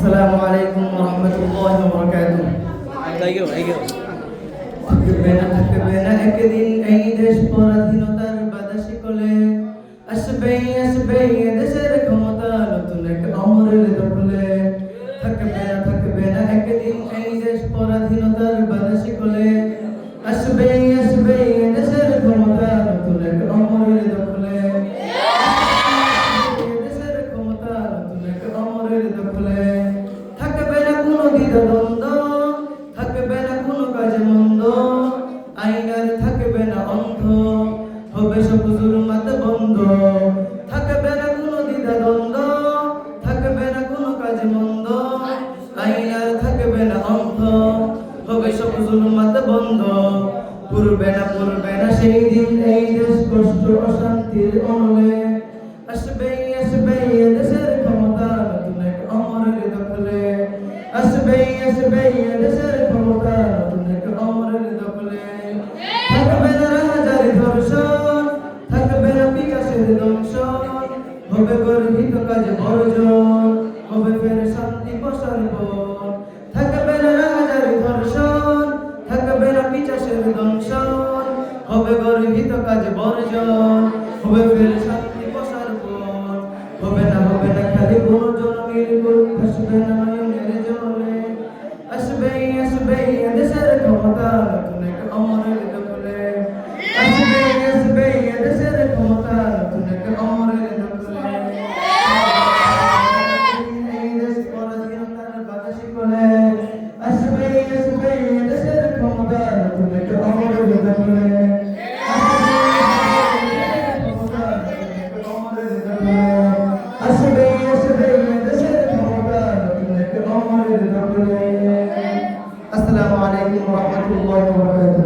আসসালামু আলাইকুম ওয়া রাহমাতুল্লাহি ওয়া বারাকাতুহু। থাকবে না একদিন এই দেশ পরাধীনতার বাতাসে কোলে, আসবে দেশের ক্ষমতা নতুন এক অমরের দখলে। থাকবে না একদিন এই দেশ পরাধীনতার বাতাসে কোলে, আসবে দেশের ক্ষমতা নতুন এক অমরের দখলে। দেশের ক্ষমতা নতুন এক অমরের দখলে। থাকবে না কোনো দ্বিধাদ্বন্দ্ব, থাকবে না কোনো কাজ মন্দ, আইনার থাকবে না অন্ধ, হবে সব জুলুমাত বন্ধ। থাকবে না কোনো দ্বিধাদ্বন্দ্ব, থাকবে না কোনো কাজ মন্দ, আইনার থাকবে না অন্ধ, হবে সব জুলুমাত বন্ধ। পূর্বে না সেই দিন এই দেশ কষ্ট অশান্তির অনলে, আসবে দেশের ক্ষমতা নতুন এক অমরের দখলে। আসবে দেশের ক্ষমতা নতুন এক অমরের দখলে। থাকবে না রাজার ধর্ষণ, থাকবে না বিকাশের দংশন, হবে গর্হিত কাজ বর্জন, হবে ফের শান্তি প্রসারণ। থাকবে না রাজার ধর্ষণ, থাকবে না বিকাশের দংশন, হবে গর্হিত কাজ বর্জন, হবে ফের শান্তি প্রসারণ। হবে না খালি কোনো জনগণের গুণ, আসবে না নয়নের জলে। আসবে দেশের ক্ষমতা নতুন এক অমরের দখলে। আসবে দেশের ক্ষমতা নতুন এক অমরের দখলে। এই দেশ পরাধীনতার বাতাসে কোলে, আসবে দেশের ক্ষমতা নতুন এক অমরের দখলে। আসবে দেশের ক্ষমতা নতুন এক অমরের দখলে। আসসালামু আলাইকুম ওয়া রাহমাতুল্লাহি ওয়া বারাকাতুহু।